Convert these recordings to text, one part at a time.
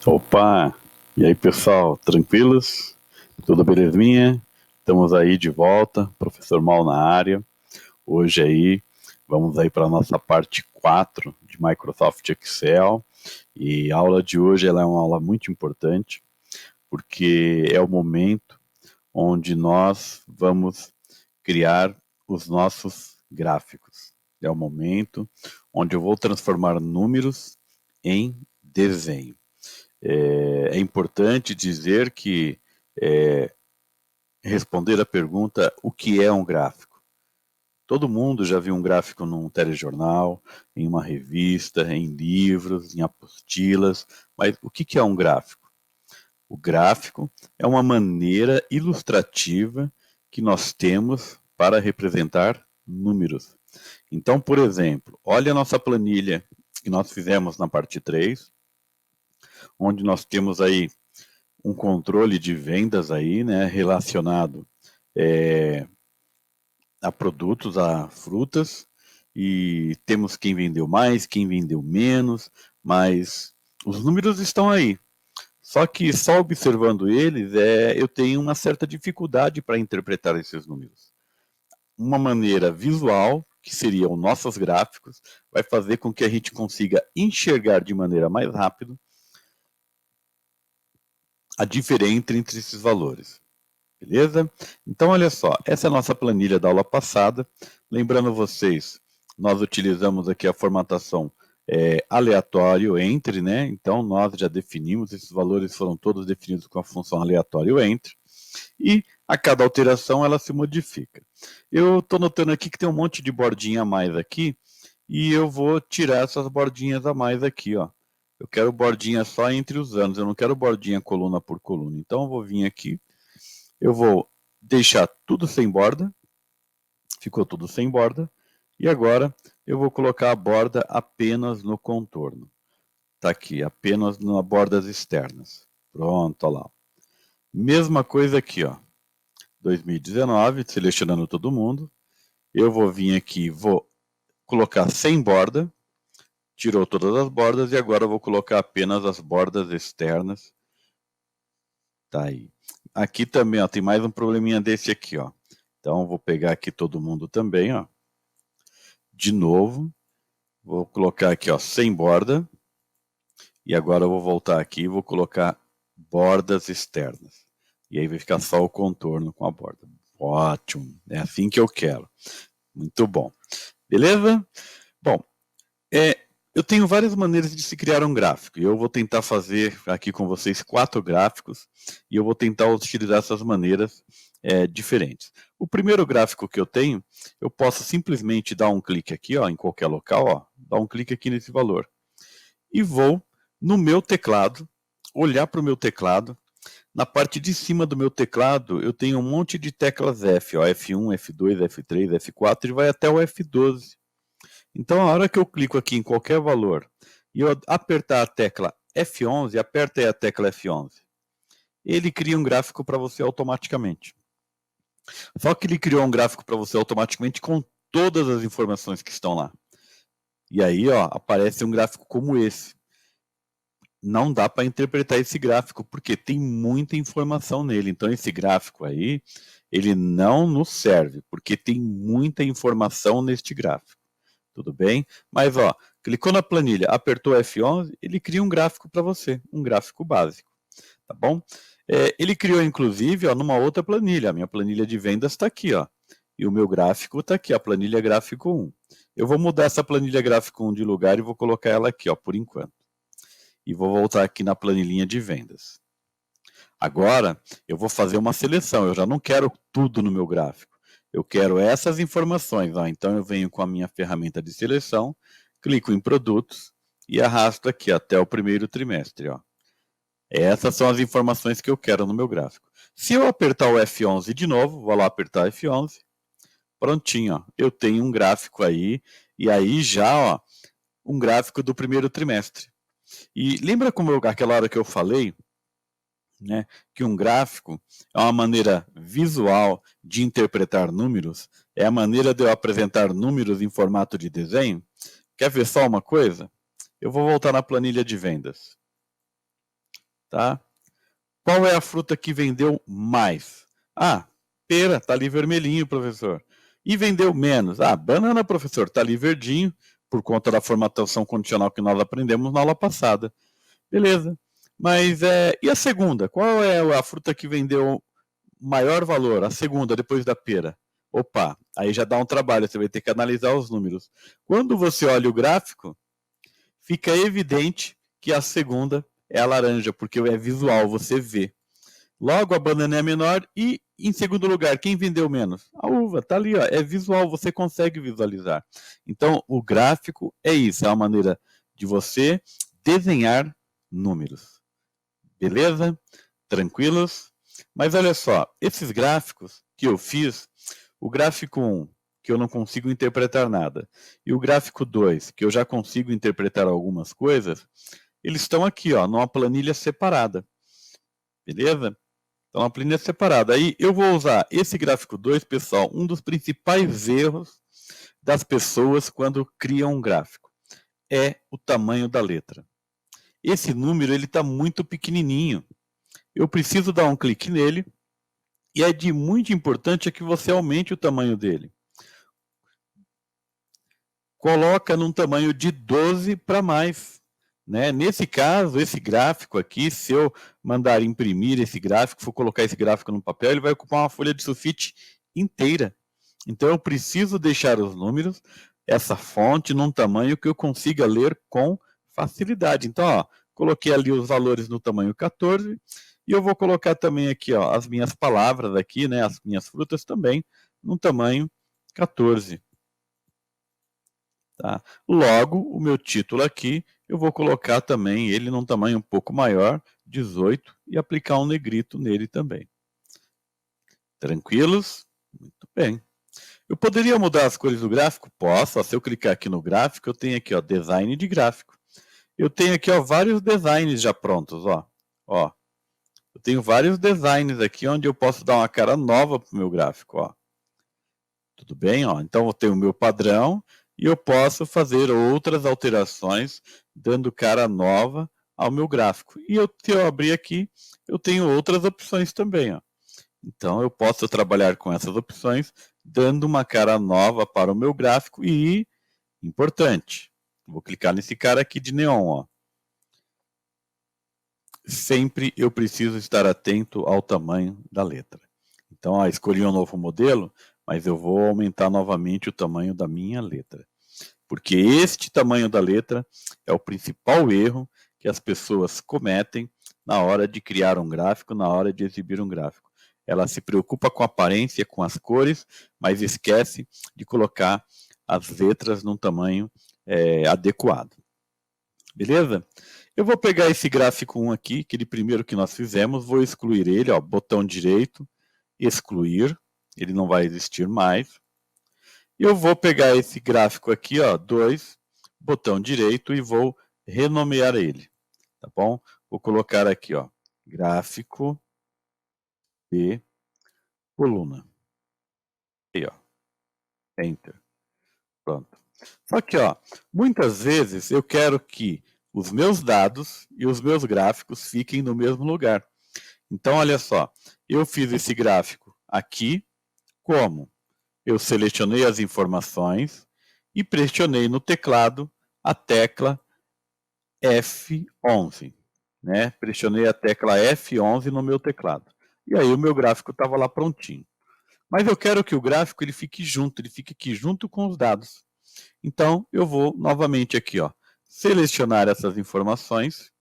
Opa! E aí, pessoal, tranquilos? Tudo belezinha? Estamos aí de volta, professor Mal na área. Hoje aí, vamos aí para a nossa parte 4 de Microsoft Excel. E a aula de hoje ela é uma aula muito importante, porque é o momento onde nós vamos criar os nossos gráficos. É o momento onde eu vou transformar números em desenho. É importante dizer que responder a pergunta o que é um gráfico. Todo mundo já viu um gráfico num telejornal, em uma revista, em livros, em apostilas, mas o que é um gráfico? O gráfico é uma maneira ilustrativa que nós temos para representar números. Então, por exemplo, olha a nossa planilha que nós fizemos na parte 3, onde nós temos aí um controle de vendas aí, né, relacionado a produtos, a frutas, e temos quem vendeu mais, quem vendeu menos, mas os números estão aí. Só que só observando eles, eu tenho uma certa dificuldade para interpretar esses números. Uma maneira visual, que seriam nossos gráficos, vai fazer com que a gente consiga enxergar de maneira mais rápida a diferença entre esses valores. Beleza? Então, olha só, essa é a nossa planilha da aula passada. Lembrando vocês, nós utilizamos aqui a formatação aleatório entre, né? Então, nós já definimos, esses valores foram todos definidos com a função aleatório entre, e a cada alteração ela se modifica. Eu estou notando aqui que tem um monte de bordinha a mais aqui, e eu vou tirar essas bordinhas a mais aqui, ó. Eu quero bordinha só entre os anos, eu não quero bordinha coluna por coluna. Então, eu vou vir aqui, eu vou deixar tudo sem borda, ficou tudo sem borda, e agora eu vou colocar a borda apenas no contorno. Está aqui, apenas nas bordas externas. Pronto, olha lá. Mesma coisa aqui, ó. 2019, selecionando todo mundo. Eu vou vir aqui, vou colocar sem borda, tirou todas as bordas, e agora eu vou colocar apenas as bordas externas. Tá aí. Aqui também, ó, tem mais um probleminha desse aqui, ó. Então, vou pegar aqui todo mundo também, ó. De novo, vou colocar aqui, ó, sem borda. E agora eu vou voltar aqui e vou colocar bordas externas. E aí vai ficar só o contorno com a borda. Ótimo, é assim que eu quero. Muito bom. Beleza? Bom, eu tenho várias maneiras de se criar um gráfico. E eu vou tentar fazer aqui com vocês 4 gráficos. E eu vou tentar utilizar essas maneiras diferentes. O primeiro gráfico que eu tenho, eu posso simplesmente dar um clique aqui, ó, em qualquer local, ó, dar um clique aqui nesse valor. E vou, no meu teclado, olhar para o meu teclado. Na parte de cima do meu teclado, eu tenho um monte de teclas F, ó, F1, F2, F3, F4, e vai até o F12. Então, a hora que eu clico aqui em qualquer valor, e eu apertar a tecla F11, aperta aí a tecla F11, ele cria um gráfico para você automaticamente. Só que ele criou um gráfico para você automaticamente com todas as informações que estão lá. E aí, ó, aparece um gráfico como esse. Não dá para interpretar esse gráfico, porque tem muita informação nele. Então, esse gráfico aí, ele não nos serve, porque tem muita informação neste gráfico. Tudo bem? Mas, ó, clicou na planilha, apertou F11, ele cria um gráfico para você, um gráfico básico. Tá bom? Ele criou, inclusive, ó, numa outra planilha. A minha planilha de vendas está aqui, ó. E o meu gráfico está aqui, a planilha gráfico 1. Eu vou mudar essa planilha gráfico 1 de lugar e vou colocar ela aqui, ó, por enquanto. E vou voltar aqui na planilhinha de vendas. Agora, eu vou fazer uma seleção. Eu já não quero tudo no meu gráfico. Eu quero essas informações. Ó. Então, eu venho com a minha ferramenta de seleção, clico em produtos e arrasto aqui até o primeiro trimestre. Ó. Essas são as informações que eu quero no meu gráfico. Se eu apertar o F11 de novo, vou lá apertar F11, prontinho, ó, eu tenho um gráfico aí, e aí já, ó, um gráfico do primeiro trimestre. E lembra como aquela hora que eu falei, né, que um gráfico é uma maneira visual de interpretar números, é a maneira de eu apresentar números em formato de desenho? Quer ver só uma coisa? Eu vou voltar na planilha de vendas. tá? Qual é a fruta que vendeu mais? Ah, pera, tá ali vermelhinho, professor. E vendeu menos? Ah, banana, professor, tá ali verdinho, por conta da formatação condicional que nós aprendemos na aula passada. Beleza. Mas e a segunda? Qual é a fruta que vendeu maior valor? A segunda, depois da pera. Opa, aí já dá um trabalho, você vai ter que analisar os números. Quando você olha o gráfico, fica evidente que a segunda é a laranja, porque é visual, você vê. Logo, a banana é menor e, em segundo lugar, quem vendeu menos? A uva, tá ali, ó, é visual, você consegue visualizar. Então, o gráfico é isso, é uma maneira de você desenhar números. Beleza? Tranquilos? Mas olha só, esses gráficos que eu fiz, o gráfico 1, que eu não consigo interpretar nada, e o gráfico 2, que eu já consigo interpretar algumas coisas, eles estão aqui, ó, numa planilha separada. Beleza? Então, uma planilha separada. Aí eu vou usar esse gráfico 2, pessoal, um dos principais erros das pessoas quando criam um gráfico é o tamanho da letra. Esse número ele está muito pequenininho. Eu preciso dar um clique nele e é de muito importante que você aumente o tamanho dele. Coloca num tamanho de 12 para mais. Né? Nesse caso, esse gráfico aqui, se eu mandar imprimir esse gráfico, for colocar esse gráfico no papel, ele vai ocupar uma folha de sulfite inteira. Então, eu preciso deixar os números, essa fonte, num tamanho que eu consiga ler com facilidade. Então, ó, coloquei ali os valores no tamanho 14, e eu vou colocar também aqui ó, as minhas palavras aqui, né, as minhas frutas também, no tamanho 14. Tá? Logo, o meu título aqui, eu vou colocar também ele num tamanho um pouco maior, 18, e aplicar um negrito nele também. Tranquilos? Muito bem. Eu poderia mudar as cores do gráfico? Posso. Ó, se eu clicar aqui no gráfico, eu tenho aqui ó, design de gráfico. Eu tenho aqui ó, vários designs já prontos. Ó. Eu tenho vários designs aqui onde eu posso dar uma cara nova para o meu gráfico. Ó. Tudo bem? Ó. Então, eu tenho o meu padrão e eu posso fazer outras alterações, dando cara nova ao meu gráfico. E se eu abrir aqui, eu tenho outras opções também. Ó. Então, eu posso trabalhar com essas opções, dando uma cara nova para o meu gráfico e, importante, vou clicar nesse cara aqui de neon. Ó. Sempre eu preciso estar atento ao tamanho da letra. Então, ó, escolhi um novo modelo, mas eu vou aumentar novamente o tamanho da minha letra. Porque este tamanho da letra é o principal erro que as pessoas cometem na hora de criar um gráfico, na hora de exibir um gráfico. Ela se preocupa com a aparência, com as cores, mas esquece de colocar as letras num tamanho adequado. Beleza? Eu vou pegar esse gráfico 1 aqui, aquele primeiro que nós fizemos, vou excluir ele, ó, botão direito, excluir, ele não vai existir mais. Eu vou pegar esse gráfico aqui, ó, 2, botão direito e vou renomear ele, tá bom? Vou colocar aqui, ó, gráfico de coluna. Aí, ó, Enter. Pronto. Só que, ó, muitas vezes eu quero que os meus dados e os meus gráficos fiquem no mesmo lugar. Então, olha só, eu fiz esse gráfico aqui, como? Eu selecionei as informações e pressionei no teclado a tecla F11. Né? Pressionei a tecla F11 no meu teclado. E aí o meu gráfico estava lá prontinho. Mas eu quero que o gráfico ele fique junto, ele fique aqui junto com os dados. Então, eu vou novamente aqui, ó, selecionar essas informações.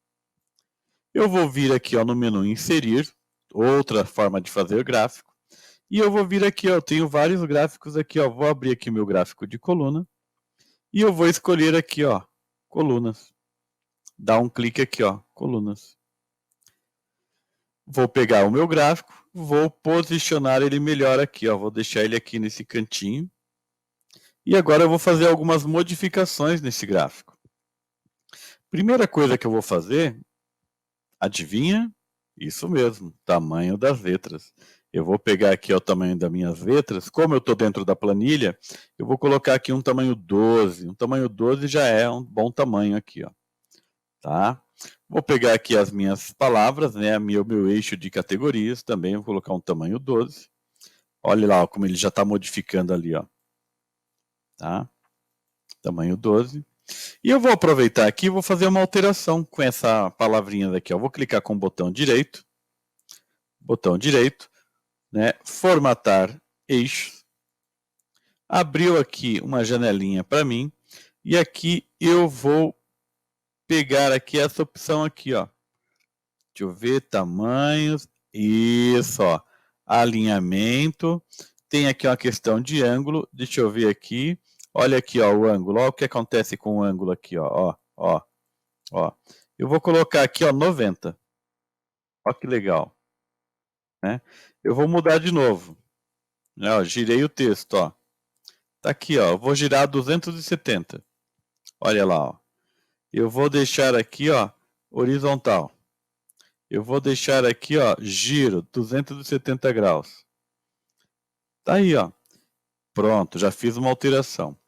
Eu vou vir aqui ó, no menu Inserir, outra forma de fazer gráfico. E eu vou vir aqui, ó, eu tenho vários gráficos aqui, ó, vou abrir aqui meu gráfico de coluna. E eu vou escolher aqui, ó, colunas. Dá um clique aqui, ó, colunas. Vou pegar o meu gráfico, vou posicionar ele melhor aqui, ó, vou deixar ele aqui nesse cantinho. E agora eu vou fazer algumas modificações nesse gráfico. Primeira coisa que eu vou fazer, adivinha? Isso mesmo, tamanho das letras. Eu vou pegar aqui ó, o tamanho das minhas letras. Como eu estou dentro da planilha, eu vou colocar aqui um tamanho 12. Um tamanho 12 já é um bom tamanho aqui. Ó. Tá? Vou pegar aqui as minhas palavras, né, meu eixo de categorias também, vou colocar um tamanho 12. Olha lá como ele já está modificando ali, ó. Tá? Tamanho 12. E eu vou aproveitar aqui e vou fazer uma alteração com essa palavrinha daqui, ó. Vou clicar com o botão direito, né, formatar eixos. Abriu aqui uma janelinha para mim, e aqui eu vou pegar aqui essa opção aqui, ó. Deixa eu ver, tamanhos, isso, ó, alinhamento, tem aqui uma questão de ângulo, deixa eu ver aqui, olha aqui, ó, o ângulo, olha o que acontece com o ângulo aqui, ó. Eu vou colocar aqui, ó, 90, ó que legal, né? Eu vou mudar de novo, né, ó, girei o texto, ó, tá aqui, ó, eu vou girar 270, olha lá, ó, eu vou deixar aqui, ó, horizontal. Eu vou deixar aqui, ó, giro, 270 graus. Tá aí, ó. Pronto, já fiz uma alteração.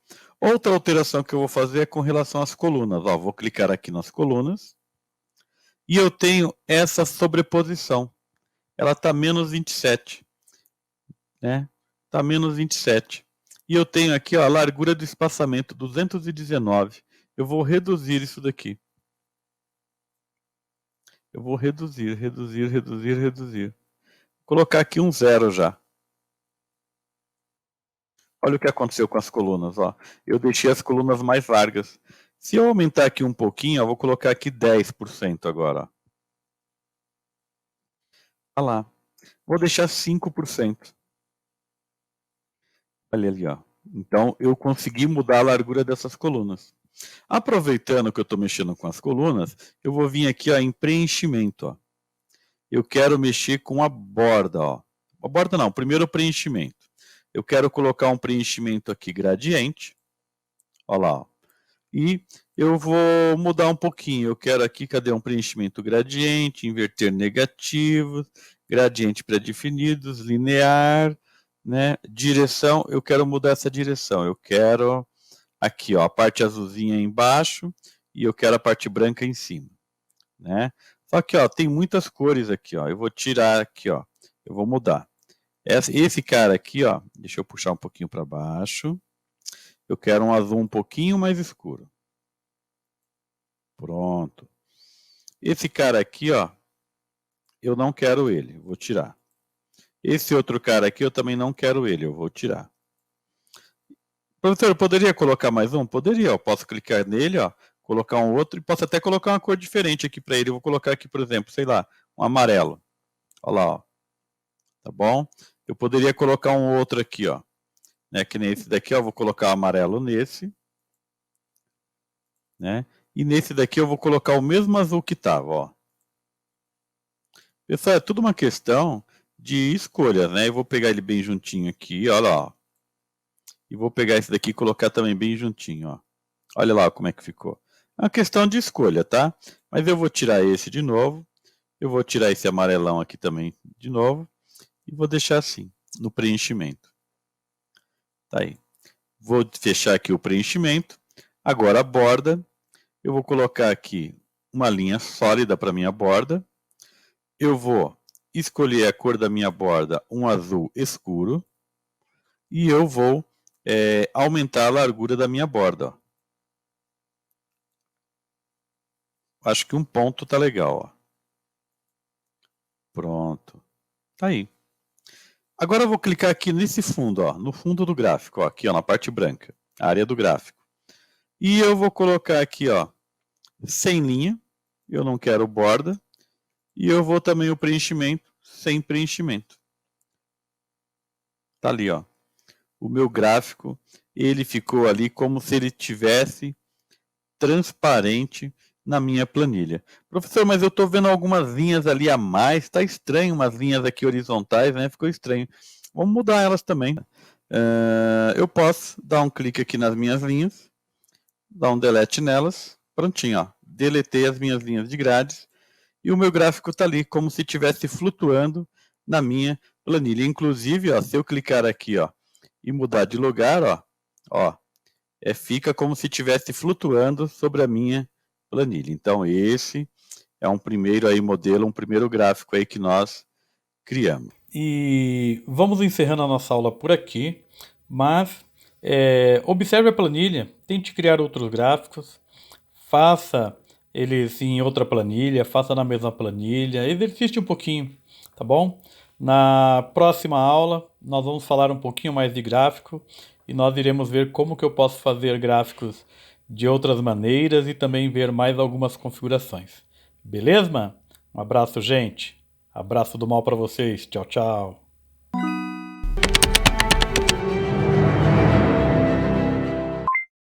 Outra alteração que eu vou fazer é com relação às colunas. Ó, vou clicar aqui nas colunas. E eu tenho essa sobreposição. Ela está menos 27. Né? Está menos 27. E eu tenho aqui, ó, a largura do espaçamento, 219. Eu vou reduzir isso daqui. Eu vou reduzir. Vou colocar aqui um 0 já. Olha o que aconteceu com as colunas, ó. Eu deixei as colunas mais largas. Se eu aumentar aqui um pouquinho, eu vou colocar aqui 10% agora, ó. Olha lá. Vou deixar 5%. Olha ali, ó. Então, eu consegui mudar a largura dessas colunas. Aproveitando que eu estou mexendo com as colunas, eu vou vir aqui, ó, em preenchimento, ó. Eu quero mexer com a borda, ó. A borda não, primeiro o preenchimento. Eu quero colocar um preenchimento aqui gradiente. Olha lá, ó. E eu vou mudar um pouquinho. Eu quero aqui, cadê um preenchimento gradiente, inverter negativos, gradiente pré-definidos, linear, né? Direção, eu quero mudar essa direção. Eu quero aqui, ó, a parte azulzinha embaixo e eu quero a parte branca em cima, né? Só que, ó, tem muitas cores aqui, ó. Eu vou tirar aqui, ó. Eu vou mudar. Esse cara aqui, ó, deixa eu puxar um pouquinho para baixo. Eu quero um azul um pouquinho mais escuro. Pronto. Esse cara aqui, ó, eu não quero ele, vou tirar. Esse outro cara aqui eu também não quero ele, eu vou tirar. Professor, eu poderia colocar mais um? Poderia, eu posso clicar nele, ó, colocar um outro e posso até colocar uma cor diferente aqui para ele. Eu vou colocar aqui, por exemplo, sei lá, um amarelo. Olha lá, ó. Tá bom? Eu poderia colocar um outro aqui, ó. Né, que nem esse daqui, ó, eu vou colocar amarelo nesse. Né? E nesse daqui eu vou colocar o mesmo azul que estava, ó. Pessoal, é tudo uma questão de escolhas, né? Eu vou pegar ele bem juntinho aqui, olha lá, ó. E vou pegar esse daqui e colocar também bem juntinho, ó. Olha lá como é que ficou. É uma questão de escolha, tá? Mas eu vou tirar esse de novo. Eu vou tirar esse amarelão aqui também de novo. E vou deixar assim, no preenchimento. Tá aí. Vou fechar aqui o preenchimento. Agora a borda. Eu vou colocar aqui uma linha sólida para minha borda. Eu vou escolher a cor da minha borda, um azul escuro. E eu vou aumentar a largura da minha borda. Ó. Acho que um ponto tá legal. Ó. Pronto. Tá aí. Agora eu vou clicar aqui nesse fundo, ó, no fundo do gráfico, ó, aqui ó, na parte branca, a área do gráfico. E eu vou colocar aqui, ó, sem linha, eu não quero borda. E eu vou também o preenchimento, sem preenchimento. Tá ali, ó. O meu gráfico, ele ficou ali como se ele tivesse transparente na minha planilha. Professor, mas eu estou vendo algumas linhas ali a mais, está estranho umas linhas aqui horizontais, né? Ficou estranho. Vamos mudar elas também. Eu posso dar um clique aqui nas minhas linhas, dar um delete nelas, prontinho, ó. Deletei as minhas linhas de grades e o meu gráfico está ali como se estivesse flutuando na minha planilha. Inclusive, ó, se eu clicar aqui, ó, e mudar de lugar, ó, fica como se estivesse flutuando sobre a minha planilha. Então, esse é um primeiro aí modelo, um primeiro gráfico aí que nós criamos. E vamos encerrando a nossa aula por aqui, mas observe a planilha, tente criar outros gráficos, faça eles em outra planilha, faça na mesma planilha, exercite um pouquinho, tá bom? Na próxima aula, nós vamos falar um pouquinho mais de gráfico e nós iremos ver como que eu posso fazer gráficos de outras maneiras e também ver mais algumas configurações. Beleza? Um abraço, gente. Abraço do mal para vocês. Tchau, tchau.